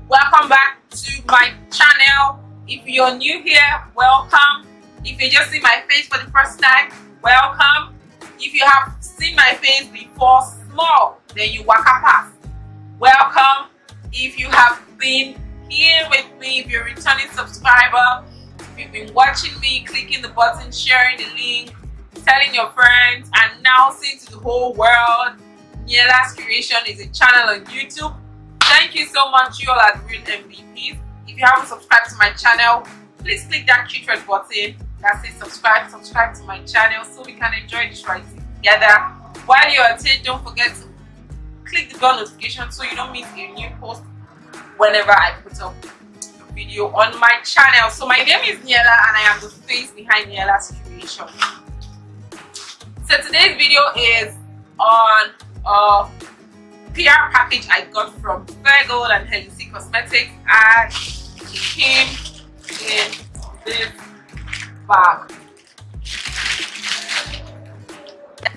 Welcome back to my channel. If you're new here, welcome. If you just see my face for the first time, welcome. If you have seen my face before small, then you waka past, welcome. If you have been here with me, if you're a returning subscriber, if you've been watching me, clicking the button, sharing the link, telling your friends, and now seeing to the whole world, Niellascreation is a channel on YouTube. Thank you so much. You all are the real MVPs. If you haven't subscribed to my channel, please click that cute red button that says subscribe to my channel so we can enjoy this right together. While you're at it, don't forget to click the bell notification so you don't miss a new post whenever I put up a video on my channel. So my name is Niella and I am the face behind Niellascreation. So today's video is on a PR package I got from Fayre and Helen C cosmetics, and it came in this bag.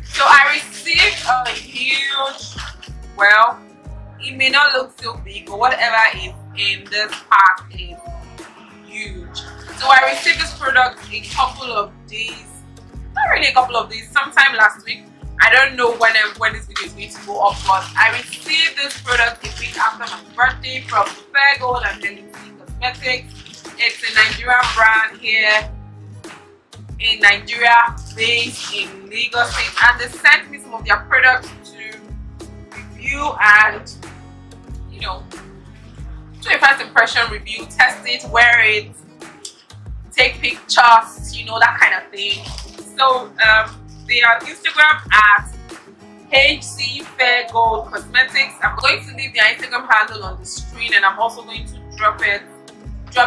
So I received a huge, well, it may not look so big, but whatever is in this pack is huge. So I received this product a couple of days, not really a couple of days, sometime last week. I don't know when this video is going to go up, but I received this product a week after my birthday from Fayre and Helen C cosmetics. It's a Nigerian brand here in Nigeria, based in Lagos State, and they sent me some of their products to review and, you know, do a first impression review, test it, wear it, take pictures, you know, that kind of thing. So they are on Instagram at HC Fayre Cosmetics. I'm going to leave their Instagram handle on the screen, and I'm also going to drop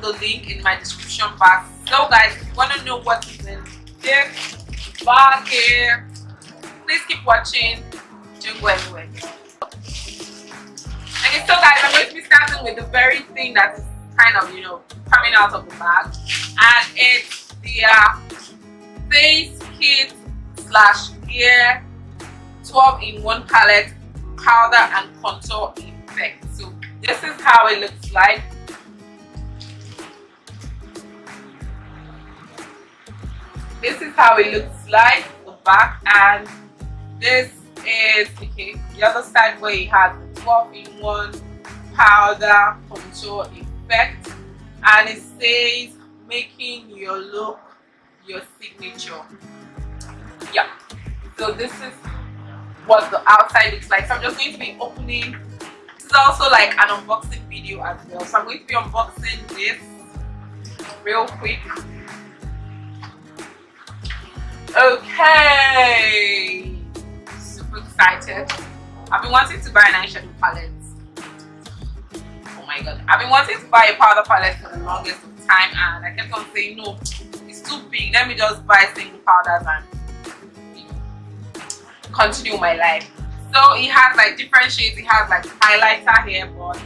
the link in my description box. So guys, if you want to know what is in this bag here, please keep watching. Don't go anywhere. Okay, so guys, I'm going to be starting with the very thing that is kind of, you know, coming out of the bag, and it's the face kit / gear 12-in-1 palette powder and contour effect. So this is how it looks like. This is how it looks like, the back, and this is okay, the other side where it has the 12-in-1 powder contour effect, and it says making your look your signature. Yeah, so this is what the outside looks like. So I'm just going to be opening. This is also like an unboxing video as well, so I'm going to be unboxing this real quick. Okay, super excited. I've been wanting to buy an eyeshadow palette. Oh my god, I've been wanting to buy a powder palette for the longest of time, and I kept on saying no, it's too big, let me just buy single powders and continue my life. So it has like different shades. It has like highlighter here, but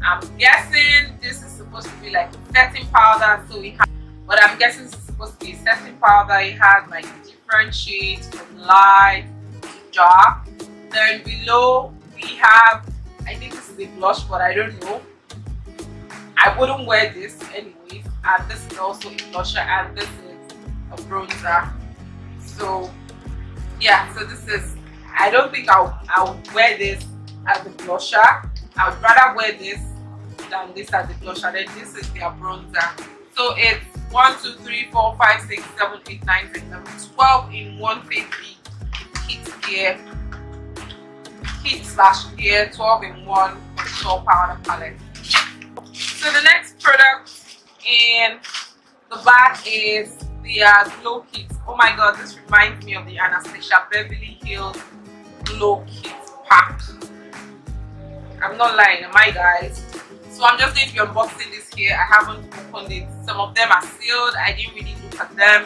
I'm guessing this is supposed to be like a setting powder. So it has, but I'm guessing this is supposed to be a setting powder. It has like different shades from light to dark. Then below we have, I think this is a blush, but I don't know. I wouldn't wear this anyways. And this is also a blusher, and this is a bronzer. So yeah, so this is, I don't think I would wear this as a blusher. I would rather wear this than this as a blusher. Then this is their bronzer. So it's 1, 2, 3, 4, 5, 6, 7, 8, 9, 10, 11, 12-in-1 face kit gear, kit / gear 12-in-1 contour powder palette. So the next product in the bag is the glow kit. Oh my god, this reminds me of the Anastasia Beverly Hills glow kit pack. I'm not lying, am I guys? So I'm just going to be unboxing this here. I haven't opened it. Some of them are sealed. I didn't really look at them.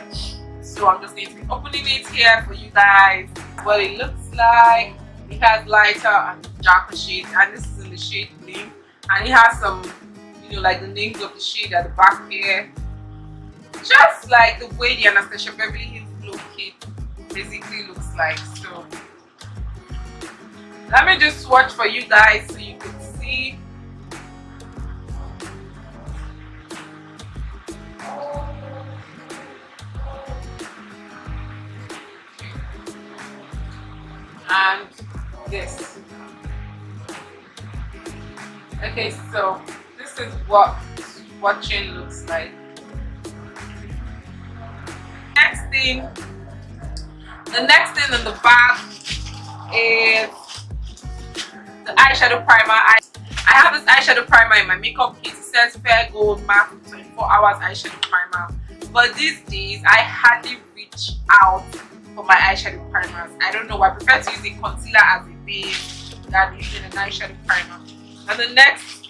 So I'm just going to be opening it here for you guys. What it looks like. It has lighter and darker shades, and this is in the shade Gleam. And it has some, you know, like the names of the shade at the back here. Just like the way the Anastasia Beverly Hills glow kit basically looks like. So let me just swatch for you guys so you can see this. Okay, so this is what watching looks like. The next thing in the bag is the eyeshadow primer. I have this eyeshadow primer in my makeup kit. It says Fayre Gold Matte 24 Hours Eyeshadow Primer. But these days, I hardly reach out for my eyeshadow primers. I don't know. I prefer to use a concealer as a base than using an eyeshadow primer. And the next,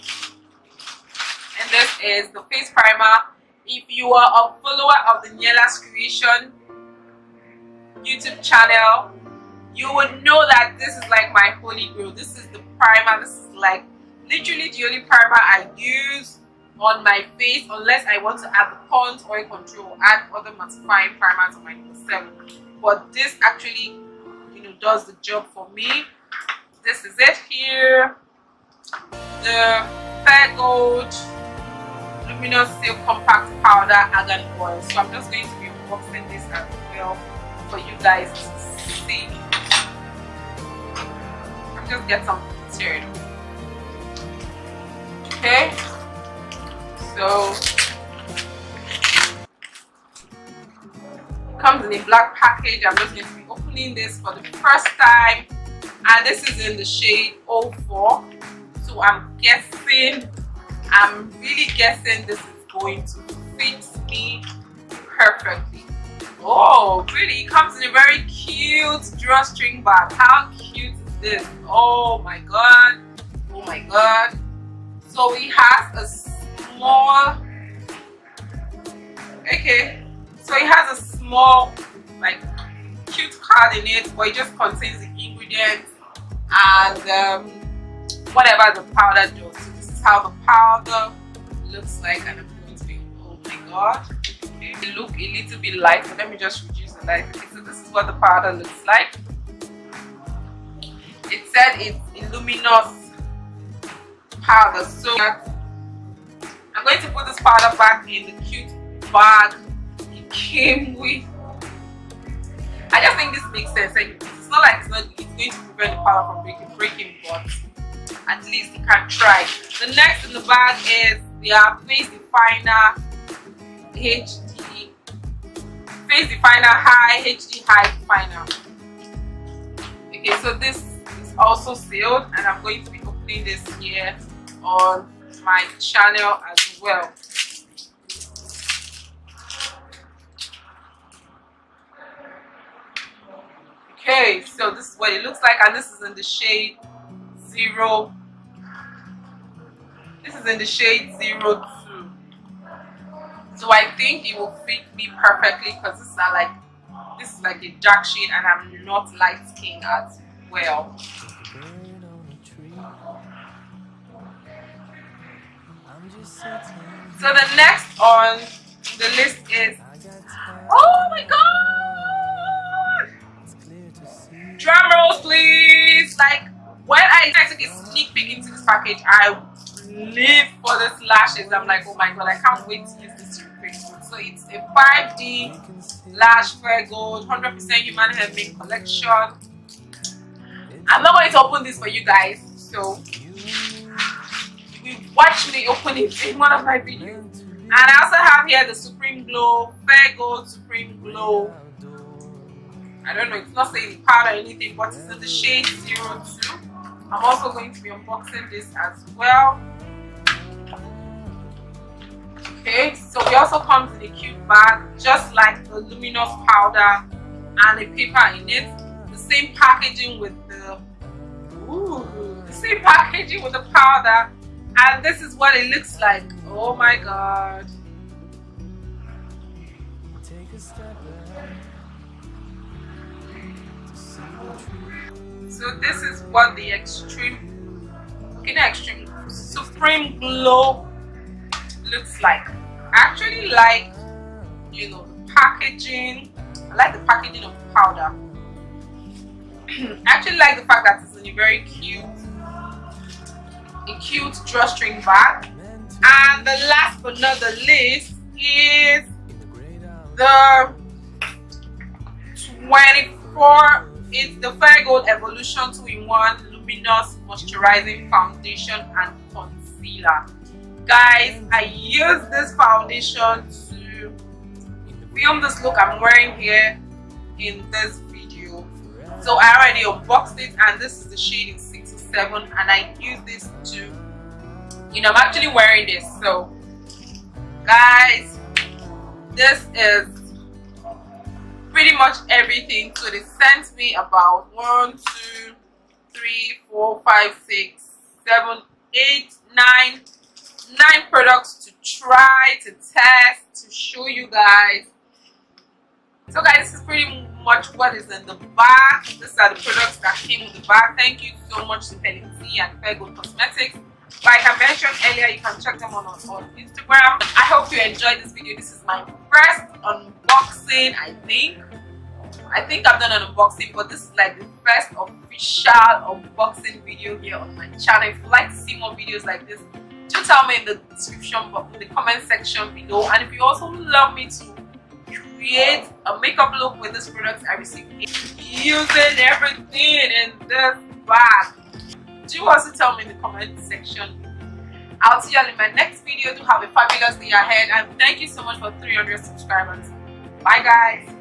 and this is the face primer. If you are a follower of the Niellascreation YouTube channel, you would know that this is like my holy grail. This is the primer. This is like literally the only primer I use on my face unless I want to add the Pond's oil control, add other mattifying primers on my face. But this actually, does the job for me. This is it here. The Fayre Gold Luminous Silk Compact Powder Argan Oil. So I'm just going to be unboxing this as well for you guys to see. I'm just get some material. Okay, so it comes in a black package. I'm just going to be opening this for the first time, and this is in the shade 04. So I'm really guessing this is going to fit me perfectly. Oh, really? It comes in a very cute drawstring bag. How cute is this? Oh my god. Oh my god. So it has a small, so it has a small, like, cute card in it, but it just contains the ingredients and whatever the powder does. So this is how the powder looks like, and I'm going to be, oh my god, it look a little bit light, but let me just reduce the light. Okay, so this is what the powder looks like. It said it's luminous powder, so I'm going to put this powder back in the cute bag it came with. I just think this makes sense. It's not like it's going to prevent the powder from breaking, but at least you can try. The next in the bag is their Face Definer High HD High Definer. Okay, so this is also sealed, and I'm going to be opening this here on my channel as well. Okay, so this is what it looks like, and this is in the shade 02. So I think it will fit me perfectly because this is like a dark shade, and I'm not light skinned as well. So the next on the list is, oh my god! Drum rolls please! Like, when I took a sneak peek into this package, I live for these lashes. I'm like, oh my god, I can't wait to use this replacement. So it's a 5D lash Fayre Gold 100% human hair made collection. I'm not going to open this for you guys, so watch me open it in one of my videos. And I also have here the Supreme Glow Fayre Gold Supreme Glow. I don't know, it's not saying powder or anything, but it's in the shade 02. I'm also going to be unboxing this as well. Okay, so it also comes in a cute bag, just like the luminous powder, and a paper in it. The same packaging with the powder, and this is what it looks like. Oh my god. So this is what the Supreme Glow looks like. I actually like, the packaging. I like the packaging of the powder. I actually like the fact that it's in a very cute drawstring bag. And the last but not the least is the It's the Fayre Gold Evolution 2-in-1 Luminous Moisturizing Foundation and Concealer. Guys, I use this foundation to film this look I'm wearing here in this video. So I already unboxed it, and this is the shade in 607, and I use this to, I'm actually wearing this. So guys, this is pretty much everything. So they sent me about 1, 2, 3, 4, 5, 6, 7, 8, 9 products to try, to test, to show you guys. So guys, this is pretty much what is in the bag. These are the products that came with the bag. Thank you so much to Helen C and Fayre Gold Cosmetics. Like I mentioned earlier, you can check them on Instagram. I hope you enjoyed this video. This is my first unboxing. I think I've done an unboxing, but this is like the first official unboxing video here on my channel. If you'd like to see more videos like this, do tell me in the description box, in the comment section below. And if you also love me to create a makeup look with this product I received using everything in this bag, do also tell me in the comment section. I'll see you all in my next video. Do have a fabulous day ahead, and thank you so much for 300 subscribers. Bye guys.